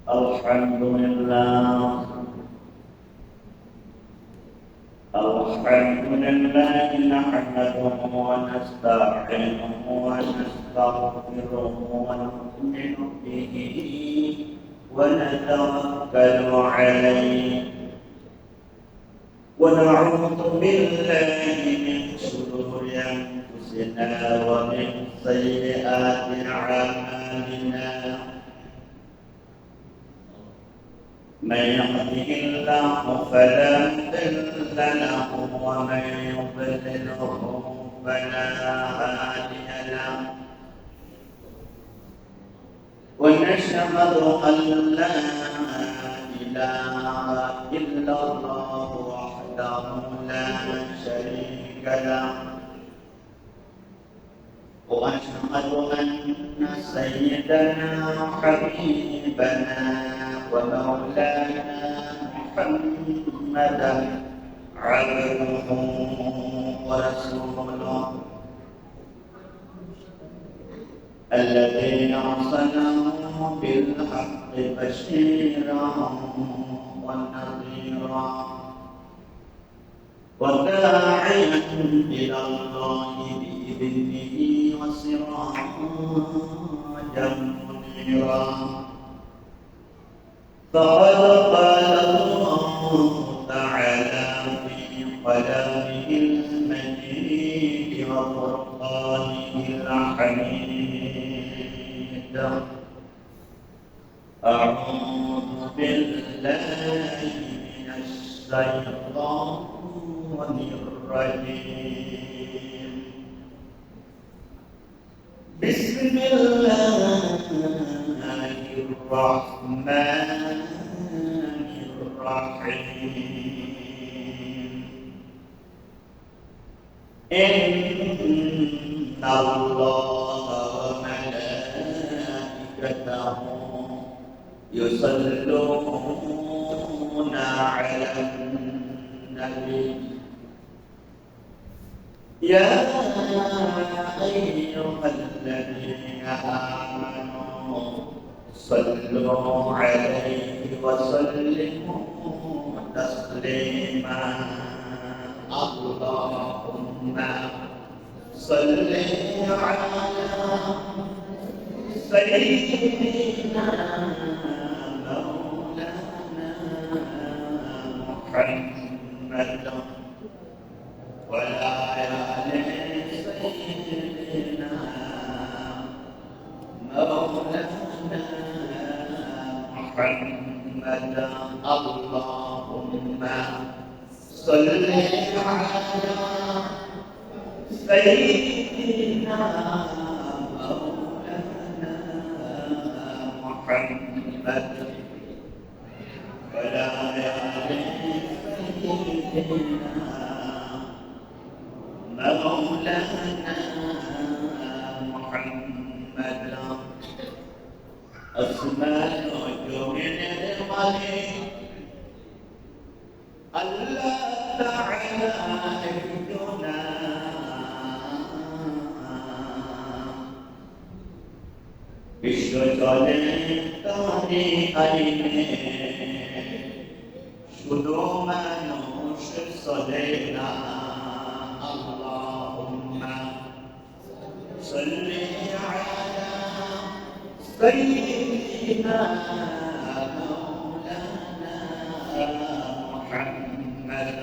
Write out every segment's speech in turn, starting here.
الحمد لله نحمده ونستعينه ونستغفره ونؤمن به ونتوكل عليه ونعوذ بالله من شرور أنفسنا ومن سيئات أعمالنا من يهده الله فلا مضل له ومن يضلله فلا هادي له ونشهد أن لا إله إلا الله وحده لا شريك له وأشهد أن سيدنا حبيبنا ومولانا محمدا عبده ورسوله الذي أرسله بالحق بشيرا ونذيرا وداعيا إلى الله بإذنه وسراجا منيرا فقد قال الله تعالى في كلامه المجيد وفرقانه الحميد أعوذ بالله من الشيطان الرجيم بسم الله الرحمن الرحيم إن الله وملائكته يصلون على النبي يا أيها الذين آمنوا صلوا عليه وسلموا تسليما اللهم صل على سيدنا مولانا محمد ولا آل سيدنا مولانا محمد اللهم صل على سيدنا مولانا محمد ولا آل سيدنا مولانا محمد أسماء من الملك الله تعالى يهدنا বিশ্বজলে তারি আইনে শুধু মানুষ চলে না আল্লাহুম্মা সাল্লি আলা সাইয়্যিদিনা মাওলানা মুহাম্মদ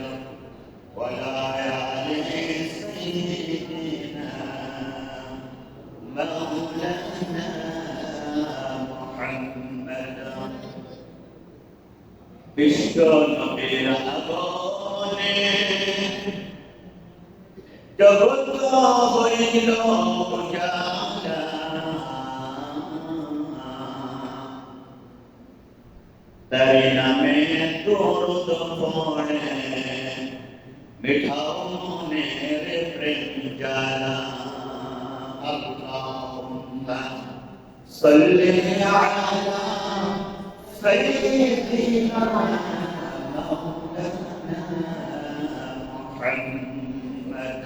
ওয়া আলা আলি সাইয়্যিদিনা মাওলানা বিশ্ব নবীর আগমনে জগৎ হইল উজালা তারি নামে দরুদ পড়ে মিঠাও মনের প্রেম জ্বালা আল্লাহুম্মা সাল্লি আলা سيدنا مولانا محمد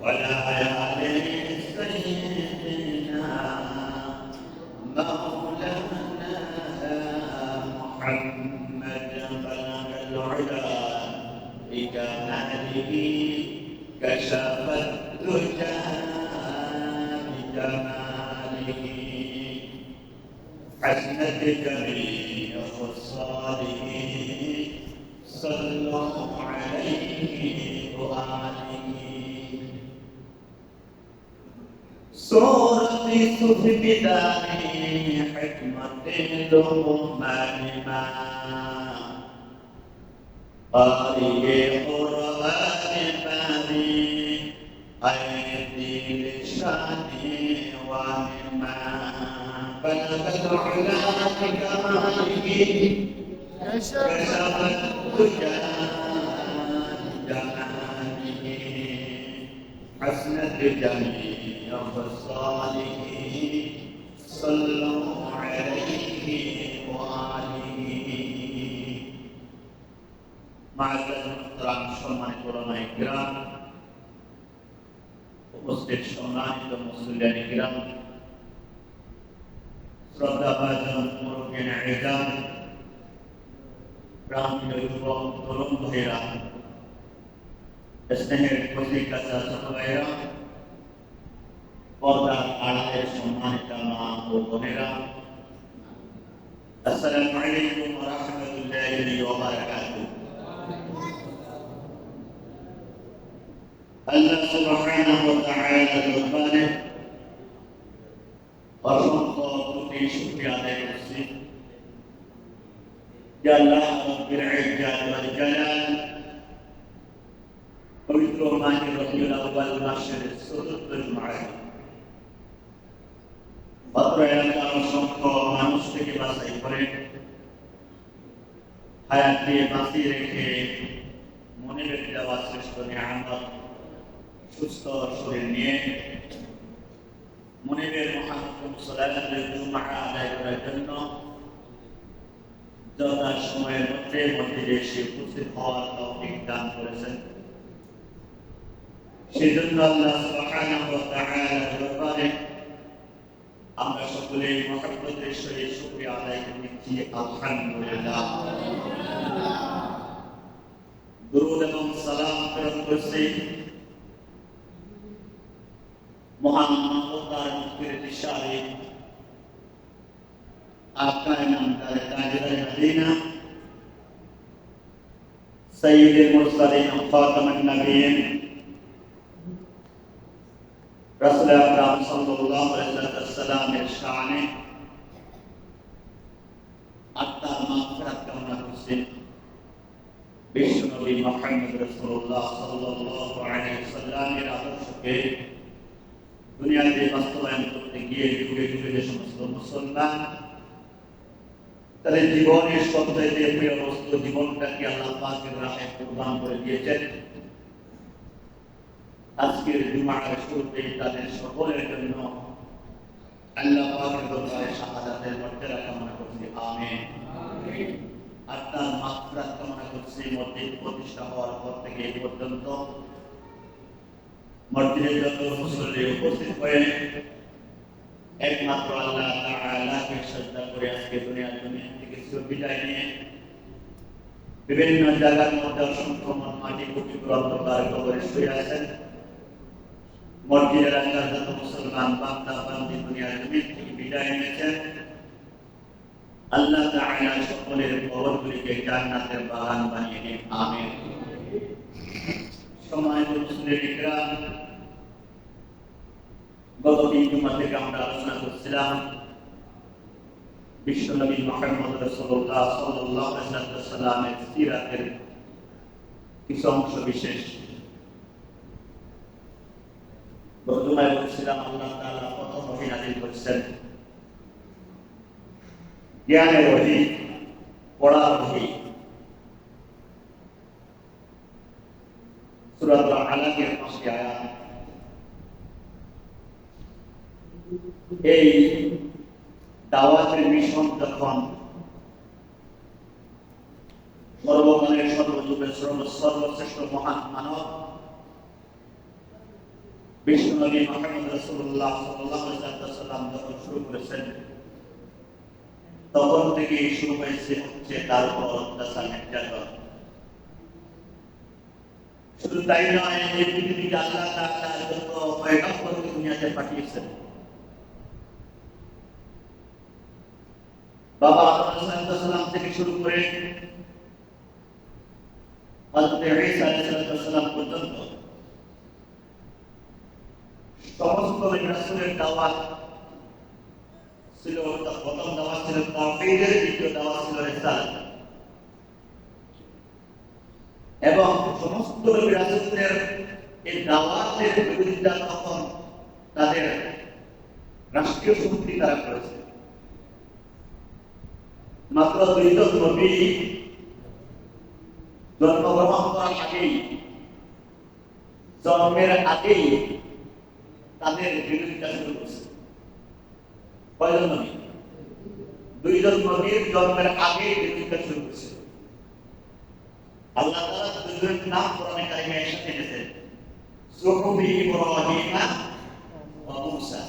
ولا آل سيدنا مولانا محمد بلغ العلا بكماله كشف الدجى بجماله حسنت جميع خصاله صلوا عليه وآله سورة صف بداية حكمة لأمتنا قارئ قرآن باري أيدي لساني ومما بلغ العلا بكماله كشف الدجى بجماله حسنت جميع خصاله صلوا عليه وآله معزز محترم সম্মানিত উলামায়ে কিরাম উপস্থিত সম্মানিত মুসল্লিয়ানে কিরাম শ্রদ্ধাভাজন মুরব্বিয়ান ইজাম প্রাণপ্রিয় যুবক তরুণ ভাইয়েরা স্নেহের প্রতীক কাছে ছোট ভাইয়েরা পর্দার আড়ালের সম্মানিত মা ও বোনেরা আসসালামু আলাইকুম ওয়া রাহমাতুল্লাহি ওয়া বারাকাতুহু আল্লাহ সুবহানাহু ওয়া তাআলা দরবারে অসংখ্য কোটি শুকরিয়া আদায় করছি যে আল্লাহ রাব্বুল ইজ্জাত ওয়াল জালাল পবিত্র মাহে রবিউল আউয়াল মাসের চতুর্থ জুমায় অত্র এলাকার অসংখ্য মানুষ থেকে বাছাই করে হায়াত দিয়ে বাঁচিয়ে রেখে মনে রেখে দেওয়া শ্রেষ্ঠ নিয়ামত সুস্থ শরীর নিয়ে মনিবের মহানতম সালাতুল জুমআ আদায় করার জন্য যথা সময়ের মধ্যে মসজিদে এসে উপস্থিত হওয়ার তৌফিক দান করেছেন সেজন্য আল্লাহ সুবহানাহু ওয়া তাআলার দরবারে আমরা সকলে মহব্বতের সহিত শুকরিয়া আদায় করছি আলহামদুলিল্লাহ দুরূদ এবং সালাম প্রেরণ করছি মহান মানবতার মুক্তির দিশারে आपका नामदार ताजदार मदीना सय्यदुल मुरसलीन खातमुन नबिय्यीन रसूल अकरम सल्लल्लाहु अलैहि वसल्लम এর শানে আত্মার মাগফিরাত কামনা করছি বিশ্বনবী মুহাম্মদ রাসূলুল্লাহ সাল্লাল্লাহু আলাইহি ওয়াসাল্লামের আদর্শকে দুনিয়াতে বাস্তবায়ন করতে গিয়ে যুগে যুগে যে সমস্ত মুসলমান তাদের জীবনের সবচেয়ে প্রিয় বস্তু জীবনটাকে আল্লাহ পাকের রাহে কুরবান করে দিয়েছেন আজকের জুমার শুরুতেই তাদের সকলের জন্য আল্লাহ পাকের দরবারে শাহাদাতের মর্যাদা কামনা করছি আমিন আর তার মাগফিরাত কামনা করছি মসজিদ প্রতিষ্ঠা হওয়ার পর থেকে এই পর্যন্ত মসজিদে যত মুসল্লি উপস্থিত হয়ে একমাত্র আল্লাহ তাআলাকে সিজদা করে আজকে দুনিয়া থেকে বিদায় নিয়ে বিভিন্ন জায়গার মধ্যে অসংখ্য মাটি কুটি অন্ধকার কবরে শুয়ে আছেন মসজিদের এলাকার যত মুসলমান বান্দা বান্দি দুনিয়া থেকে বিদায় নিয়েছেন আল্লাহ তাআলা সকলের কবরগুলিকে জান্নাতের বাগান বানিয়ে দিন আমিন সম্মানিত মুসলিম ইকরাম গত দিন জুমা থেকে আমরা আলোচনা করছিলাম বিশ্বনবী মুহাম্মদ রাসূলুল্লাহ সাল্লাল্লাহু আলাইহি ওয়াসাল্লামের সিরাতের কিছু অংশ বিশেষ বর্তমানে বলছিলাম আল্লাহ তাআলা প্রথম ওহী নাযিল করেছেন জ্ঞানের ওহী পড়ার ওহী সূরা আল-আলাকের 5টি আয়াত এই দাওয়াতের মিশন যখন সর্বকালের সর্বযুগের সর্বশ্রেষ্ঠ মহান মানব বিশ্বনবী মুহাম্মদ রাসূলুল্লাহ সাল্লাল্লাহু আলাইহি ওয়াসাল্লাম যখন শুরু করেছেন তখন থেকে শুরু হয়েছে হচ্ছে তার উপর অত্যাচার নির্যাতন। শুধু তাই নয়, এই পৃথিবীতে আল্লাহ তাআলা যত পয়গম্বরকে দুনিয়াতে পাঠিয়েছেন, বাবা আদম আলাইহিস সালাম থেকে শুরু করে হযরত ঈসা আলাইহিস সালাম পর্যন্ত সমস্ত রাসূলের দাওয়াত ছিল, প্রথম দাওয়াত ছিল তাওহীদের, দ্বিতীয় দাওয়াত ছিল রিসালাত। এবং সমস্ত রাসূলের এই দাওয়াতের বিরোধিতা তখন তাদের রাষ্ট্রীয় শক্তি তারা করেছে। মাত্র দুইজন নবী জন্মগ্রহণ করার আগেই, জন্মের আগেই তাদের বিরোধিতা শুরু করছে। কয়জন নবী? দুইজন নবীর জন্মের আগেই বিরোধিতা শুরু করছে। আল্লাহ তাআলা দুইজনের নাম কোরআনে কারিমে একসাথে এনেছেন, সুহুফি ইব্রাহিম ওয়া মূসা।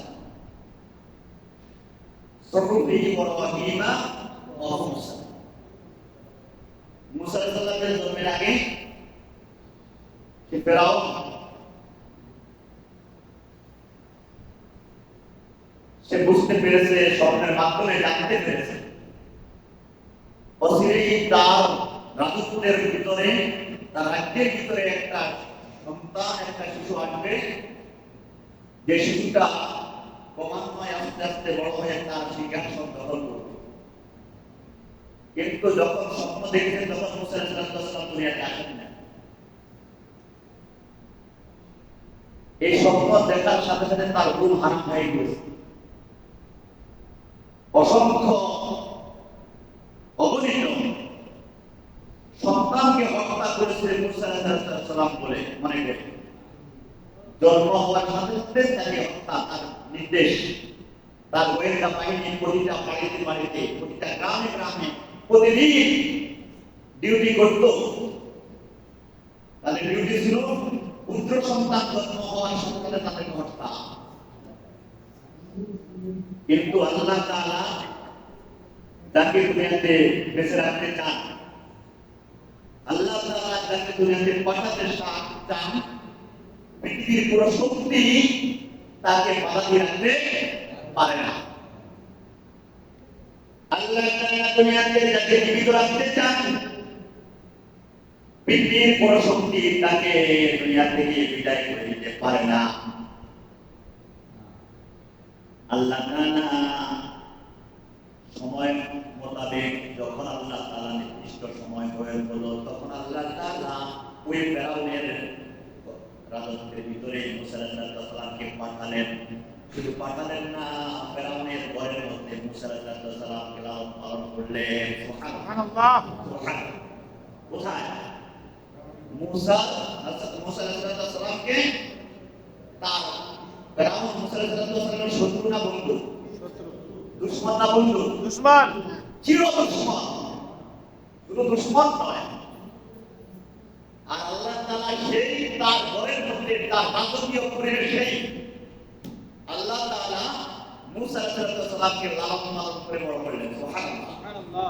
সুহুফি ইব্রাহিম ওয়া মূসা। মূসা আলাইহিস সালামের জন্মের আগে সে ফেরাউন সে বুঝতে পেরেছে, স্বপ্নের মাধ্যমে জানতে পেরেছে অচিরেই তার রাজত্বের ভিতরে, তার রাজ্যের ভিতরে একটা সন্তান, একটা শিশু আসবে, যে শিশুটা ক্রমান্বয়ে আস্তে আস্তে বড় হয়ে তার সিংহাসন দখল করবে। কিন্তু যখন স্বপ্ন দেখেছেন তখন মূসা আলাইহিস সালাম দুনিয়াতে আসেন না। এই স্বপ্ন দেখার সাথে সাথে তার ঘুম হারাম হয়ে গেছে। অসংখ্য অগণিত সন্তানকে হত্যা করেছে মূসা আলাইহিস সালাম বলে মনে করে। জন্ম হওয়ার সাথে সাথে তাকে হত্যা, তার নির্দেশ, তার গোয়েন্দা বাহিনী প্রতিটা বাড়িতে বাড়িতে, প্রতিটা গ্রামে গ্রামে প্রতিদিন ডিউটি করত। তাদের ডিউটি ছিল পুত্র সন্তান জন্ম হওয়ার সাথে সাথে তাদেরকে হত্যা। কিন্তু আল্লাহ তাআলা যাকে দুনিয়াতে বেঁচে রাখতে চান, আল্লাহ তাআলা যাকে দুনিয়াতে পাঠাতে চান, পৃথিবীর পুরো শক্তি তাকে বাধা দিয়ে রাখতে পারে না। আল্লাহ তাআলা দুনিয়াতে যাকে জীবিত রাখতে চান, পৃথিবীর পুরো শক্তি তাকে দুনিয়া থেকে বিদায় করে দিতে পারে না। আল্লাহ তাআলা সময় মোতাবেক যখন আল্লাহ তাআলা নির্দিষ্ট সময় হয়ে হলো, তখন আল্লাহ তাআলা ওই ফেরাউনের রাজত্বের ভিতরে মূসা আলাইহিস সালামকে পাঠালেন। শুধু পাঠালেন না, ফেরাউনের ঘরের মধ্যে মূসা আলাইহিস সালামকে লালন পালন করলেন। সুবহানাল্লাহ। কোথায়? মূসা আলাইহিস সালামকে তার ফেরাউন মূসা আলাইহিস সালামের শত্রু না বন্ধু? দুশমন না বন্ধু? দুশমন, চির দুশমন। শুধু দুশমন নয়, আর আল্লাহ তাআলা সেই তার ঘরের মধ্যে তার রাজকীয় পরিবেশে আল্লাহ তাআলা মূসা আলাইহিস সালামকে লালন পালন করে বড় করলেন। সুবহানাল্লাহ।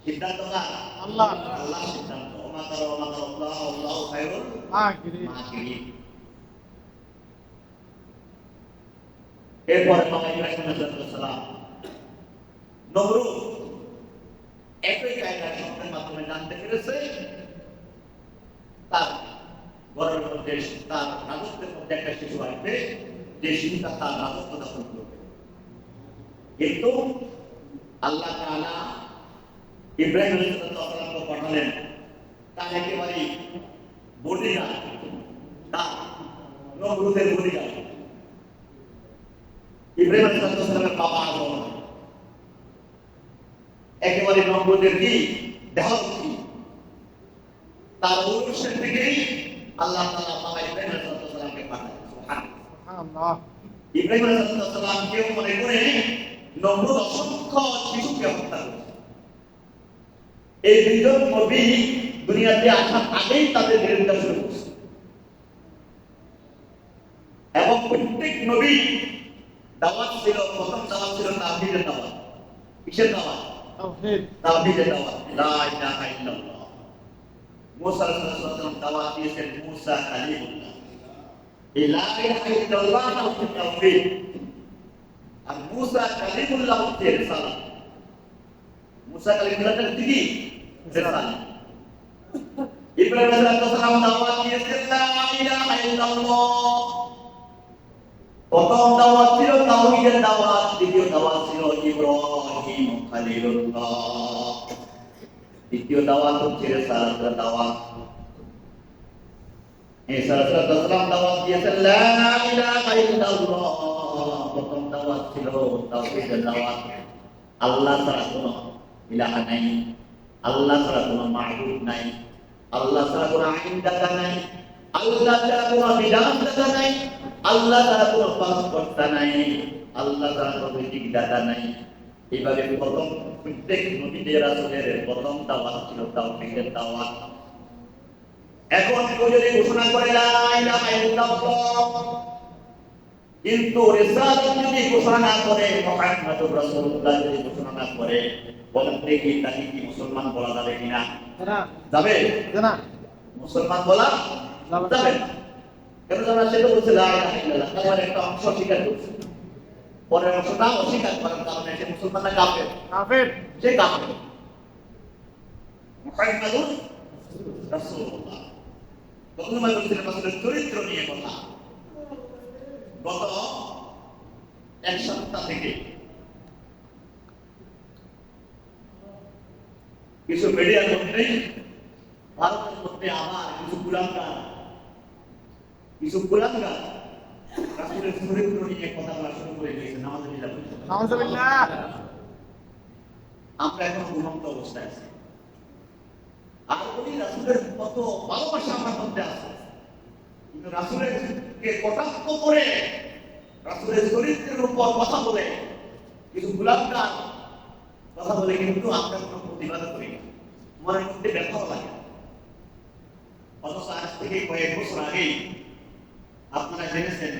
সিদ্ধান্ত কার? আল্লাহ। আল্লাহ সিদ্ধান্ত। ওমা তারা আল্লাহ, আল্লাহু খায়রুল মাকিরিন। এরপরে বাবা ইব্রাহিম আলাইহিস সালাম, নমরুদ একই জায়গায় স্বপ্নের মাধ্যমে জানতে পেরেছে তার ঘরের মধ্যে, তার রাজত্বের মধ্যে একটা শিশু আসবে, যে শিশুটা তার রাজত্ব দখল করবে। কিন্তু আল্লাহ তাআলা ইব্রাহিম আলাইহিস সালামকে পাঠালেন তার একেবারে বডিগার্ড, তার নমরুদের বডিগার্ড। ইব্রাহিম আলাইহিস সালামের বাবা আদম একেবারে নমরুদের কি দেহরক্ষী, তার ঔরসের থেকেই আল্লাহ তাআলা বাবা ইব্রাহিম আলাইহিস সালামকে পাঠালেন। সুবহানাল্লাহ। ইব্রাহিম আলাইহিস সালামকে মনে করে নমরুদ অসংখ্য শিশুকে হত্যা করেছে। এই দুইজন নবী দুনিয়াতে আসার আগেই তাদের বিরোধিতা শুরু করছে, এবং প্রত্যেক নবী দাওয়াত ছিল, প্রথম দাওয়াত ছিল তাওহীদের দাওয়াত। কিসের দাওয়াত? তাওহীদের দাওয়াত, লা ইলাহা ইল্লাল্লাহ। মুসা আলাইহিস সালাম দাওয়াত দিয়েছেন মুসা কালিমুল্লাহ। এই লা ইলাহা ইল্লাল্লাহ হচ্ছে তাওহীদ, আর মুসা কালিমুল্লাহ হচ্ছে রিসালাত। মুসা কালিমুল্লাহ হচ্ছে কি? রিসালাত। ইব্রাহিম আলাইহিস সালাম দাওয়াত দিয়েছেন লা ইলাহা ইল্লাল্লাহ। প্রথম দাওয়াত ছিল তাওহীদের দাওয়াত, দ্বিতীয় দাওয়াত ছিল ইব্রাহিম খলিলুল্লাহ, দ্বিতীয় দাওয়াত হচ্ছে রিসালাতের দাওয়াত। ঈসা আলাইহিস সালাম দাওয়াত দিয়েছেন লা ইলাহা ইল্লাল্লাহ। প্রথম দাওয়াত ছিল তাওহীদের দাওয়াত। আল্লাহ ছাড়া কোনো ইলাহা নাই, আল্লাহ ছাড়া কোনো মাবুদ নাই, আল্লাহ ছাড়া কোনো আইনদাতা নাই, আল্লাহ ছাড়া কোনো বিধানদাতা নাই, আল্লাহ ছাড়া কোনো পালনকর্তা নাই, আল্লাহ ছাড়া কোনো দিকদাতা নাই। এইভাবে প্রথম প্রত্যেক নবীদের রাসূলের প্রথম দাওয়াত ছিল তাওহীদের দাওয়াত। এখন কেউ যদি ঘোষণা করে লা ইলাহা ইল্লাল্লাহ, কিন্তু রিসালাত যদি ঘোষণা না করে, মুহাম্মদুর রাসূলুল্লাহ যদি ঘোষণা না করে, বলেন দেখি তাকে কি মুসলমান বলা যাবে কিনা? যাবে না, মুসলমান বলা যাবে না। কেন জানা? সে তো বলছে লা ইলাহা ইল্লাল্লাহ, তার একটা অংশ স্বীকার করছে, পরের অংশটা অস্বীকার করার কারণে সে মুসলমান না কাফের? কাফের, সে কাফের। মুহাম্মদুর রাসূলুল্লাহ রাসূলের চরিত্র নিয়ে কথা। গত এক সপ্তাহ থেকে কিছু মিডিয়ার মধ্যে ভারতের মধ্যে আবার কিছু কুলাঙ্গার রাসূলের চরিত্র নিয়ে কথা বলা শুরু করে দিয়েছে। নাউযুবিল্লাহ। আমরা এখন ঘুমন্ত অবস্থায় আছি, আর ওই রাসূলের কত ভালোবাসা আমার মধ্যে আছে, কিন্তু রাসূলের কে কটাক্ষ করে, রাসূলের চরিত্রের উপর কথা বলে কিছু কুলাঙ্গার কথা বলে, কিন্তু আমরা কোনো প্রতিবাদ করি না, মনের মধ্যে ব্যথাও লাগে। অথচ আজ থেকে কয়েক বছর আগেই আপনারা জেনেছেন,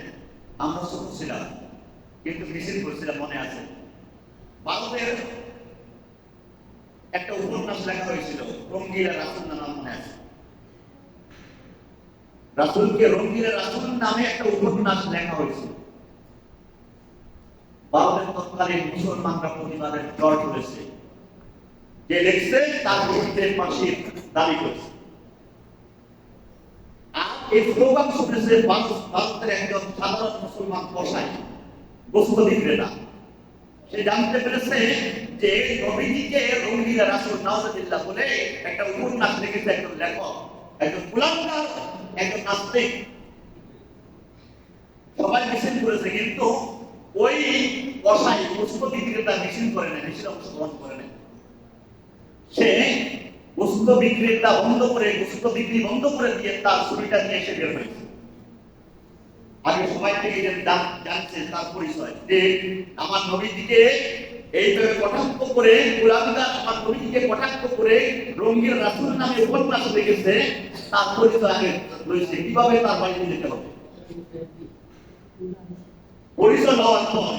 আমরা ছোট ছিলাম কিন্তু মিছিল করছিলাম, মনে আছে? ভারতের একটা উপন্যাস লেখা হয়েছিল রঙ্গিলা রাসূল নামে, মনে আছে? রাসূলকে রঙ্গিলা রাসূল নামে একটা উপন্যাস লেখা হয়েছিল। ভারতের তৎকালীন মুসলমানরা প্রতিবাদের জ্বর তুলেছে, যে লিখছে তার বিরুদ্ধে ফাঁসির দাবি করেছে। আর এই স্লোগান শুনেছে ভারতের একজন সাধারণ মুসলমান কসাই, গোস্ত বিক্রেতা। সে জানতে পেরেছে যে নবীজিকে রঙ্গিলা রাসূল নাউযুবিল্লাহ বলে একটা উপন্যাস লিখেছে একজন লেখক, একজন কুলাঙ্গার, একজন নাস্তিক। সবাই মিছিল করেছে, কিন্তু ওই কসাই গোস্ত বিক্রেতা মিছিল করে না, মিছিল অংশগ্রহণ করে না। সে গোস্ত বিক্রেতা বন্ধ করে, গোস্ত বিক্রি বন্ধ করে দিয়ে তার ছুরিটা নিয়ে এসে বের হয়েছে। আগে সবাই থেকে জানছে তার পরিচয়, যে আমার নবীজিকে এইভাবে কটাক্ষ করে, কুলাঙ্গার আমার নবীজিকে কটাক্ষ করে রঙ্গিলা রাসূল নামে উপন্যাস লিখেছে, তার পরিচয় আগে রয়েছে। কিভাবে তার বাড়িতে যেতে হবে, পরিচয় হওয়ার পর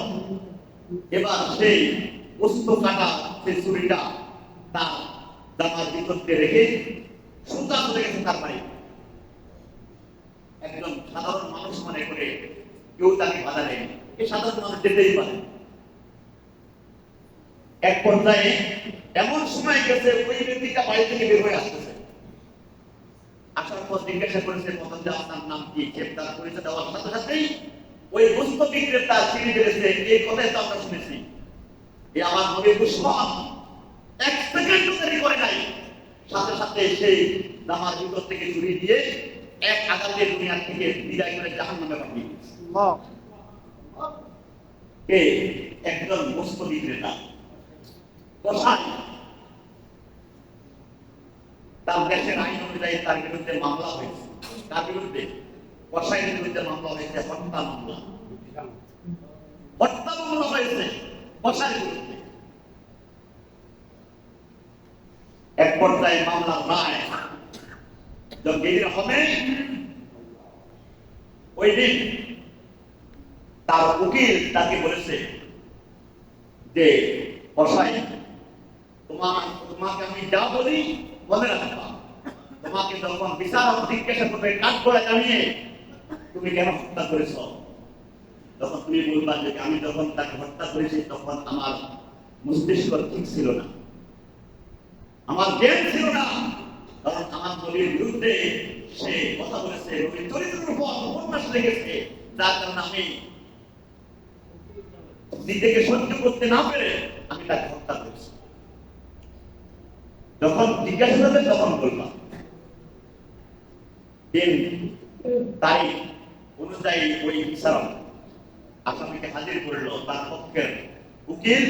এবার সেই গোস্ত কাটা সেই ছুরিটা তার জামার ভিতরে রেখে সুতা চলে গেছে তার বাড়ি। একজন সাধারণ মানুষ মনে করে কেউ তাকে বাধা দেয়নি, এই সাধারণ মানুষ যেতেই পারে। এক পর্যায়ে এমন সময় গেছে, ওই ব্যক্তিটা বাড়ি থেকে বের হয়ে আসতেছে। আসার পর জিজ্ঞাসা করেছে, মদন আপনার নাম কি? তার পরিচয় দেওয়ার সাথে সাথেই ওই গোস্ত বিক্রেতা চিনি বেড়েছে, এই কথাই তো আমরা শুনেছি, এই আমার নবীর দুশমন। এক সেকেন্ড দেরি করে নাই, সাথে সাথে সেই জামার ভিতর থেকে ছুরি দিয়ে এক আঘাতে দুনিয়া থেকে বিদায় করে জাহান্নামে পাঠিয়ে দিয়েছে। কে? একজন গোস্ত বিক্রেতা কসাই। তার দেশের আইন অনুযায়ী তার বিরুদ্ধে মামলা হয়েছে, তার বিরুদ্ধে কসাইয়ের বিরুদ্ধে মামলা হয়েছে, হত্যা মামলা। হত্যা মামলা হয়েছে কসাইয়ের বিরুদ্ধে। এক পর্যায়ে মামলার রায় যখন হবে, ওই দিন তার উকিল তাকে বলেছে যে কসাই, তোমাকে আমি যা বলি মনে রাখবা। তোমাকে যখন বিচারক জিজ্ঞাসা করবে কাঠগড়া জানিয়ে তুমি কেন হত্যা করেছ, তখন তুমি বলবা যে আমি যখন তাকে হত্যা করেছি তখন আমার মস্তিষ্ক ঠিক ছিল না, আমার জ্ঞান ছিল না, কারণ আমার নবীর বিরুদ্ধে সে কথা বলেছে, নবীর চরিত্রের উপর উপন্যাস লেগেছে, যার কারণে আমি নিজেকে সহ্য করতে না পেরে আমি তাকে হত্যা করেছি। যখন জিজ্ঞাসা করবে তখন বলবা। দিন তারিখ অনুযায়ী ওই বিচারক আসামিকে হাজির করলো, তার পক্ষের উকিল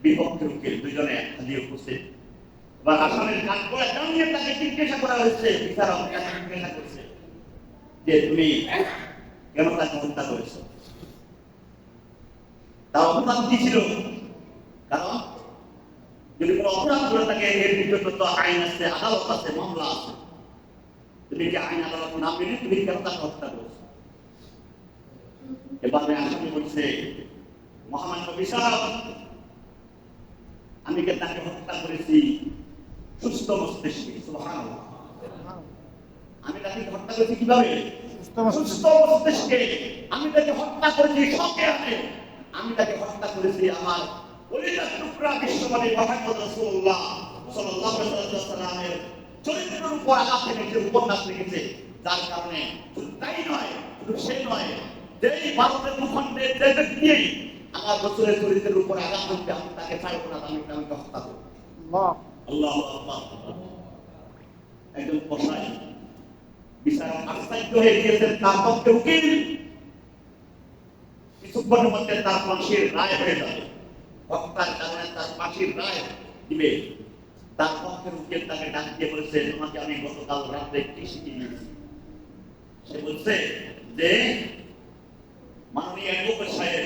বিপক্ষের উকিল দুজনে হাজির উপস্থিত। বা আসামের কাঠগড়া জানিয়ে তাকে জিজ্ঞাসা করা হয়েছে, বিচারক তাকে জিজ্ঞাসা করছে যে তুমি কেন তাকে হত্যা করেছ, তার অপরাধ কি ছিল? কারণ যদি কোনো অপরাধ করে থাকে এর ভিতরে তো আইন আছে, আদালত আছে, মামলা আছে। তুমি কি আইন আদালত না মেনে তুমি কেন তাকে হত্যা করেছো? এবারে আসামি বলছে, মহামান্য বিচারক, আমি কে তাকে হত্যা করেছি সুস্থ মস্তিষ্কে। সুবহানাল্লাহ। আমি তাকে হত্যা করেছি কিভাবে? সুস্থ মস্তিষ্কে। আমি তাকে হত্যা করেছি সজ্ঞানে। আমি তাকে হত্যা করেছি আমার কলিজার টুকরা বিশ্বনবী মুহাম্মদ রাসূলুল্লাহ সাল্লাল্লাহু আলাইহি ওয়াসাল্লামের চরিত্রের উপর আঘাত এনেছে, উপন্যাস লিখেছে। যার কারণে শুধু তাই নয়, শুধু সে নয়, যেই ভারতের ভূখণ্ডে যে ব্যক্তি আমার রাসূলের চরিত্রের উপর আঘাত করবে আমি তাকে ছাড়ব না, আমি তাকে হত্যা করব। আল্লাহু আকবার। একজন কসাই বিচারক আশ্চর্য হয়ে গিয়েছেন, তার পক্ষে উকিল কিছুক্ষণের মধ্যে তার ফাঁসির রায় হয়ে যাবে, হত্যার কারণে তার ফাঁসির রায় দিবে। তার পক্ষের উকিল তাকে ডাক দিয়ে বলেছে, তোমাকে আমি গতকাল রাতে কি শিখিয়ে দিয়েছি? সে বলছে যে মাননীয় অ্যাডভোকেট সাহেব,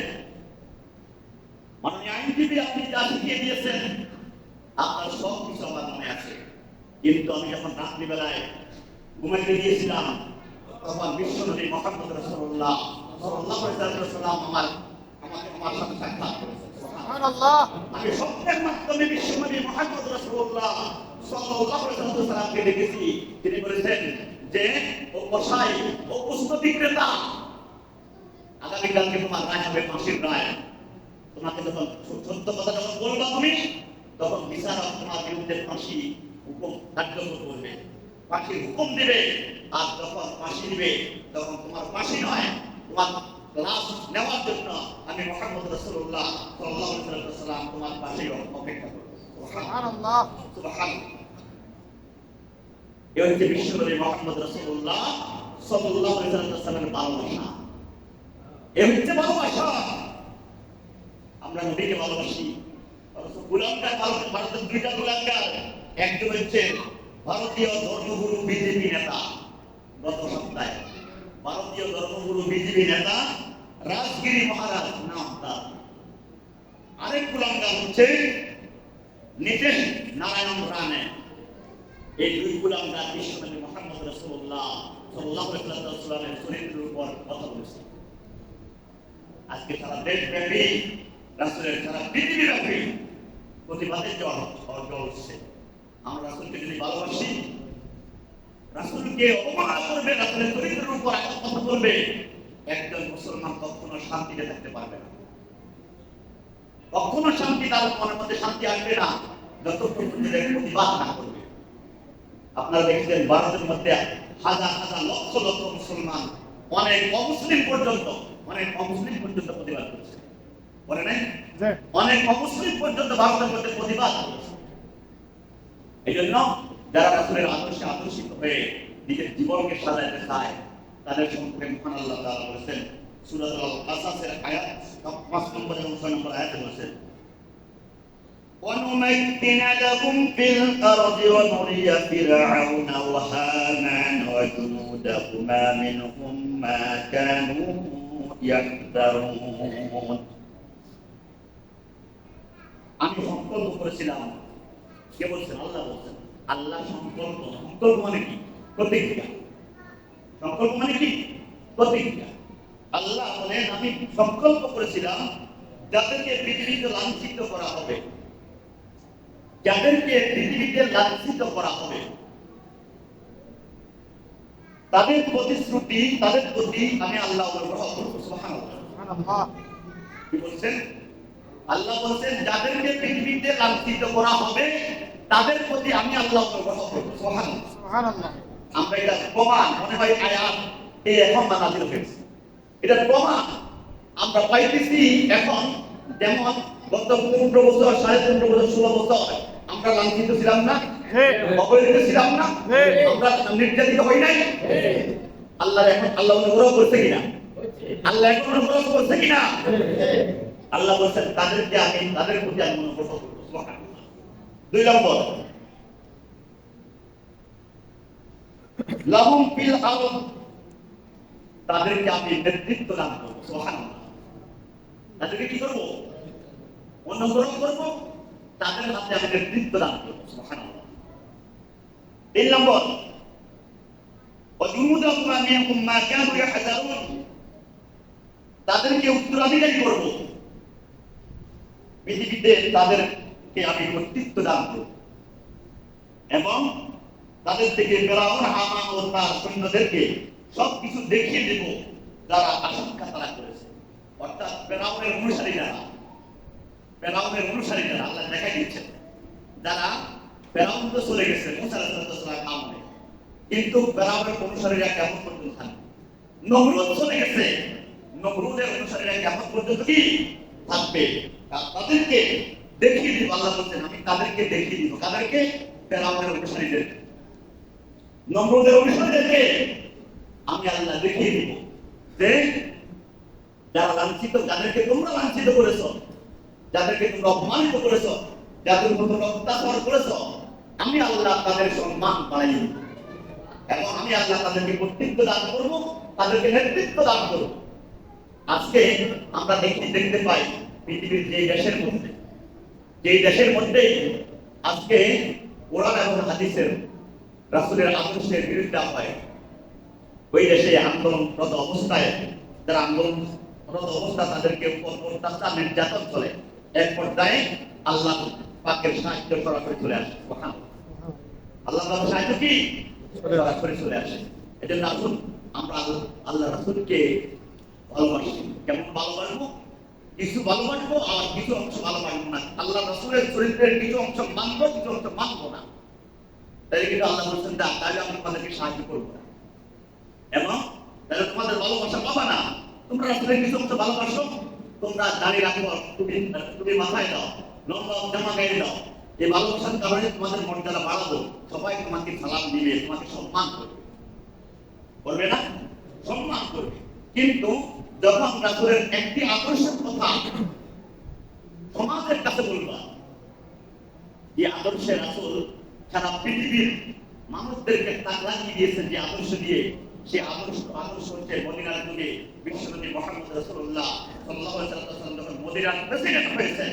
মাননীয় আইনজীবী, আপনি যা শিখিয়ে দিয়েছেন আপনার সব কিছু আমার মনে আছে, কিন্তু আমি যখন রাত্রিবেলায় ঘুমাইতে গিয়েছিলাম তখন বিশ্বনবী মুহাম্মদ রাসূলুল্লাহ সাল্লাল্লাহু আলাইহি ওয়াসাল্লাম আমার সাথে সাক্ষাৎ করেছেন। সুবহানাল্লাহ। আমি স্বপ্নের মাধ্যমে বিশ্বনবী মুহাম্মদ রাসূলুল্লাহ সাল্লাল্লাহু আলাইহি ওয়াসাল্লামকে দেখেছি। তিনি বলেছেন যে ও কসাই, ও পুস্তক বিক্রেতা, আগামীকালকে তোমার রায় হবে ফাঁসির রায়। তোমাকে যখন সত্য কথা যখন বলবা তুমি, তখন বিচারক তোমার বিরুদ্ধে ফাঁসি হুকুম কার্যকর করবে, ফাঁসির হুকুম দিবে। আর যখন ফাঁসি দিবে তখন তোমার ফাঁসি নয়, তোমার লাশ নেওয়ার জন্য আমি মুহাম্মদ রাসূলুল্লাহ সাল্লাল্লাহু আলাইহি ওয়াসাল্লাম তোমার পাশে অপেক্ষা করব। সুবহানাল্লাহ, সুবহানাল্লাহ। এই হচ্ছে বিশ্বনবী মুহাম্মদ রাসূলুল্লাহ সাল্লাল্লাহু আলাইহি ওয়াসাল্লামের ভালোবাসা। এই হচ্ছে ভালোবাসা। আমরা নবীকে ভালোবাসি। গোলামগার ভারতের দুইটা গোলামগার, একজন হচ্ছে ভারতীয় ধর্মগুরু বিজেপি নেতা, গত সপ্তাহে ভারতীয় ধর্মগুরু বিজেপি নেতা রাজগিরি মহারাজ নাম তার। আরেক গোলামগার হচ্ছে নীতিশ নারায়ণ রানে। এই দুই গোলামগার বিশ্বনবী মুহাম্মদ রাসূলুল্লাহ সাল্লাল্লাহু আলাইহি ওয়াসাল্লামের চরিত্রের উপর কথা বলেছে। আজকে সারা দেশব্যাপী, রাসূলের সারা পৃথিবীব্যাপী প্রতিবাদের জ্বর হচ্ছে। আমরা রাসূলকে যদি ভালোবাসি, রাসূলকে অবমাননা করবে, রাসূলের চরিত্রের উপর কথা বলবে, একজন মুসলমান কখনো শান্তিতে থাকতে পারবে না। কখনো শান্তি তার মনের মধ্যে শান্তি আসবে না যতক্ষণ পর্যন্ত প্রতিবাদ না করবে। আপনারা দেখছেন ভারতের মধ্যে হাজার হাজার লক্ষ লক্ষ মুসলমান, অনেক অমুসলিম পর্যন্ত প্রতিবাদ করছে। বলে নাই? অনেক অমুসলিম পর্যন্ত ভারতের মধ্যে প্রতিবাদ করছে। এই জন্য যারা রাসূলের আদর্শে আদর্শিত হয়ে নিজের জীবনকে সাজাতে চায় তাদের সম্পর্কে মহান আল্লাহ তাআলা বলেছেন সূরা আল-কাসাসের আয়াত 5 নম্বর এবং 6 নম্বর আয়াতে বলেছেন, وَنُمَكِّنَ لَهُمْ فِي الْأَرْضِ وَنُرِيَ فِرْعَوْنَ وَهَامَانَ وَجُنُودَهُمَا مِنْهُمْ مَا كَانُوا يَحْذَرُونَ। আমি সংকল্প করেছিলাম, কে বলছেন? আল্লাহ বলছেন। আল্লাহ সংকল্প মানে কি? প্রতিজ্ঞা। সংকল্প মানে কি? প্রতিজ্ঞা। আল্লাহ বলেন আমি সংকল্প করেছিলাম যাদেরকে পৃথিবীতে লাঞ্ছিত করা হবে, যাদেরকে পৃথিবীতে লাঞ্ছিত করা হবে, তাদের প্রতিশ্রুতি, তাদের প্রতি আমি আল্লাহ অনুগ্রহ করব। সুবহানাল্লাহ। কি বলছেন? আল্লাহ বলছেন যাদেরকে পৃথিবীতে লাঞ্ছিত করা হবে তাদের প্রতি আমি আল্লাহ অনুগ্রহ করব। সুবহানাল্লাহ। আমরা এটা প্রমাণ মনে হয় আয়াত এই এখন নাজিল হয়েছে, এটা প্রমাণ আমরা পাইতেছি এখন। যেমন গত 15 বছর, 15.5 বছর, 16 বছর আমরা লাঞ্ছিত ছিলাম না, অবহেলিত ছিলাম না, আমরা নির্যাতিত হই নাই। আল্লাহ এখন আল্লাহ অনুগ্রহ করছে কিনা? আল্লাহ এখন অনুগ্রহ করছে কিনা? আল্লাহ বলছেন তাদেরকে আমি, তাদের প্রতি আমি অনুগ্রহ করব। সুবহানাল্লাহ। 2 নম্বর, লাহুম ফিল আরদ, তাদেরকে আমি নেতৃত্ব দান করব। সুবহানাল্লাহ। তাদেরকে কি করব? অনুগ্রহ করব, তাদের হাতে আমি নেতৃত্ব দান করব। সুবহানাল্লাহ। 3 নম্বর, ওয়াজুনুদাহুম মিনহুম মা কানু ইয়াহজারুন, তাদেরকে উত্তরাধিকারী করব, পৃথিবীতে তাদেরকে আমি কর্তৃত্ব দান করব এবং তাদের থেকে ফিরআউন, হামান ও তার সৈন্যদেরকে সবকিছু দেখিয়ে দেব যারা আশঙ্কা তারা করেছে। অর্থাৎ ফিরআউনের অনুসারীরা আল্লাহ দেখাই দিচ্ছেন, যারা ফিরআউন তো চলে গেছে মুসা আলাইহিস সালাম আমলে, কিন্তু ফিরআউনের অনুসারীরা কেমন পর্যন্ত থাকবে? নমরুদ চলে গেছে, নমরুদের অনুসারীরা কেমন পর্যন্ত কি থাকবে? তাদেরকে দেখিয়ে দিব। আল্লাহ বলছেন আমি তাদেরকে দেখিয়ে দিব। কাদেরকে? ফিরআউনের অনুসারীদেরকে, নমরুদের অনুসারীদেরকে আমি আল্লাহ দেখিয়ে দিব যে যারা লাঞ্ছিত, যাদেরকে তোমরা লাঞ্ছিত করেছো, যাদেরকে তোমরা অপমানিত করেছো, যাদের উপর তোমরা অত্যাচার করেছো, আমি আল্লাহ তাদের সম্মান বাড়াই দিব এবং আমি আল্লাহ তাদেরকে কর্তৃত্ব দান করব, তাদেরকে নেতৃত্ব দান করব। আজকে আমরা দেখতে পাই পৃথিবীর যে দেশের মধ্যে আজকে কোরআন এবং হাদিসের রাসূলের আদর্শের বিরুদ্ধে হয়, ওই দেশে আন্দোলনরত অবস্থায়, যারা আন্দোলনরত অবস্থা তাদেরকে উপর অত্যাচার নির্যাতন চলে, এক পর্যায়ে আল্লাহ পাকের সাহায্য সরাসরি চলে আসে। আল্লাহ পাকের সাহায্য কি সরাসরি চলে আসে। এজন্য আসুন আমরা আল্লাহ রাসূলকে ভালোবাসি। কেমন ভালোবাসবো? কিছু ভালোবাসবো আর কিছু অংশ ভালোবাসবো না। আল্লাহ রাসূলের চরিত্রের কিছু অংশ মানবো, কিছু অংশ মানবো না। তাই কিন্তু আল্লাহ বলছেন তাহলে আমি তোমাদেরকে সাহায্য করবো না এবং তাহলে তোমাদের ভালোবাসা পাবা না। তোমরা রাসূলের কিছু অংশ ভালোবাসো, তোমরা দাড়ি রাখো, তুমি মাথায় দাও, লম্বা জামা গায়ে দাও, এই ভালোবাসার কারণে তোমাদের মর্যাদা বাড়াবো, সবাই তোমাকে সালাম দিবে, তোমাকে সম্মান করবে, করবে না? সম্মান করবে। কিন্তু যখন রাসূলের একটি আদর্শের কথা সমাজের কাছে বলবা, যে আদর্শে রাসূল সারা পৃথিবীর মানুষদেরকে তাক লাগিয়ে দিয়েছেন, যে আদর্শ দিয়ে, সেই আদর্শ হচ্ছে মদিনার যুগে বিশ্বনবী মুহাম্মদ রাসূলুল্লাহ সাল্লাল্লাহু আলাইহি ওয়াসাল্লাম যখন মদিনার প্রেসিডেন্ট হয়েছেন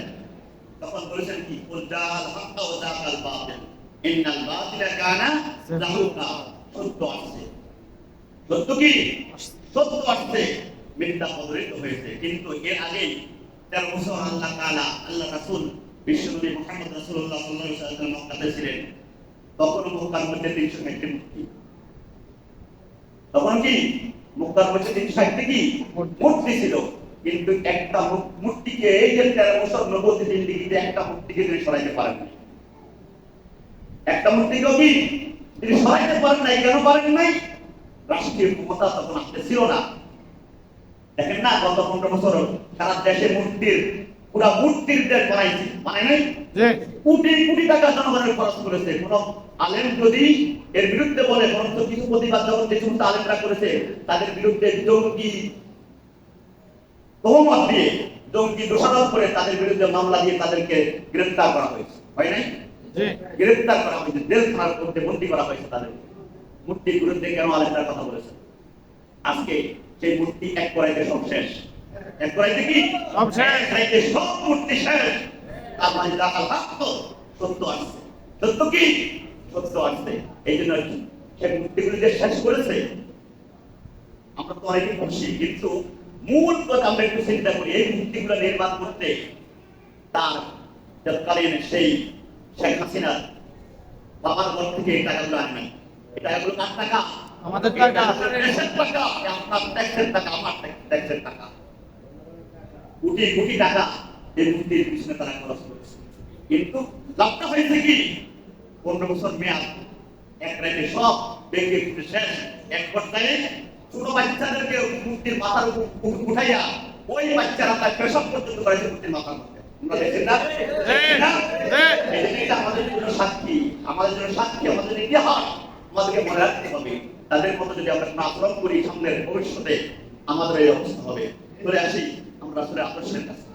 তখন বলেছেন কি, কুলজাল হক ওয়া যাকাল বাতিল ইন্নাল বাতিলা কানা যাহুকা, সত্য আসছে, সত্য কি সত্য আসছে, মিথ্যা পদরিত হয়েছে। কিন্তু এর আগে 13 বছর আল্লাহ তাআলা, আল্লাহ রাসূল বিশ্বনবী মুহাম্মদ রাসূলুল্লাহ সাল্লাল্লাহু আলাইহি ওয়াসাল্লাম মক্কাতে ছিলেন, তখন মক্কার মধ্যে 360টি মূর্তি, তখন কি মক্কার মধ্যে 360টি কি মূর্তি ছিল। কিন্তু একটা মূর্তিকে, এই যে 13 বছর নবুয়তের জিন্দেগিতে একটা মূর্তিকে তিনি সরাইতে পারেন না। একটা মূর্তিকেও কি তিনি সরাইতে পারেন নাই। কেন পারেন নাই? রাষ্ট্রীয় ক্ষমতা তখন আসতে ছিল না। দেখেন না, গত 15 বছর সারা দেশে পুরা মূর্তির দেশ বানাইছে, মানে নাই কোটি কোটি টাকা জনগণের খরচ করেছে। কোন আলেম যদি এর বিরুদ্ধে বলে, বরঞ্চ কিছু প্রতিবাদ যখন যে সমস্ত আলেমরা করেছে তাদের বিরুদ্ধে জঙ্গি তহমত দিয়ে, জঙ্গি দোষারোপ করে তাদের বিরুদ্ধে মামলা দিয়ে তাদেরকে গ্রেফতার করা হয়েছে, হয় নাই? গ্রেফতার করা হয়েছে, জেলখানার মধ্যে বন্দী করা হয়েছে। তাদের মূর্তির বিরুদ্ধে কেন আলেমরা কথা বলেছে? আজকে সেই মূর্তি এক করাইতে সব শেষ, এক করাইতে কি সব শেষ, সব মূর্তি শেষ। তার মানে সত্য আসছে, সত্য কি সত্য আসছে। এই জন্য সেই মূর্তিগুলি যে শেষ করেছে, আমরা তো অনেকে খুশি, কিন্তু মূল কথা আমরা একটু চিন্তা করি। এই মূর্তিগুলো নির্মাণ করতে তার তৎকালীন সেই শেখ হাসিনা বাবার ঘর থেকে এই টাকাগুলো আনি, এই টাকাগুলো কার টাকা? আমাদের টাকা। দেশের টাকা, আপনার ট্যাক্সের টাকা, আমার ট্যাক্সের টাকা। কোটি কোটি টাকা এই মূর্তির পিছনে তারা খরচ করেছে। কিন্তু লাভটা হয়েছে কি? 15 বছর মেয়াদ, এক রাতে সব ব্যাংকে শেষ। এক পর্যায়ে ছোট বাচ্চাদেরকে মূর্তির মাথার উপর উঠাইয়া ওই বাচ্চারা তার পেশাব পর্যন্ত করেছে মূর্তির মাথার মধ্যে। আমরা দেখেন না? এটা আমাদের জন্য সাক্ষী, আমাদের জন্য সাক্ষী, আমাদের ইতিহাস। আমাদেরকে মনে রাখতে হবে, তাদের মতো যদি আমরা আচরণ করি সামনের ভবিষ্যতে আমাদের এই অবস্থা হবে। চলে আসি আমরা আসলে আদর্শের কাছে,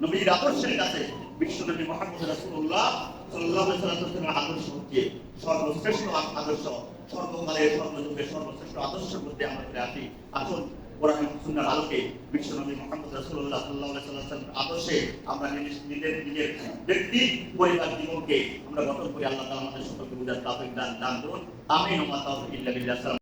নবীর আদর্শের কাছে। বিশ্বনবী মুহাম্মদ রাসূলুল্লাহ সাল্লাল্লাহু আলাইহি ওয়াসাল্লামের আদর্শ হচ্ছে সর্বশ্রেষ্ঠ আদর্শ, সর্বকালের সর্বযুগের সর্বশ্রেষ্ঠ আদর্শের মধ্যে আমরা চলে আসি। আসুন কোরআন এবং সুন্নাহর আলোকে বিশ্বনবী মুহাম্মদ রাসূলুল্লাহ সাল্লাল্লাহু আলাইহি ওয়াসাল্লামের আদর্শে আমরা নিজের ব্যক্তি পরিবার জীবনকে আমরা গঠন করি। আল্লাহ তাআলা আমাদের সকলকে বুঝার তৌফিক দান করুন। আমিন ওয়া তাওফিক ইল্লা বিল্লাহ।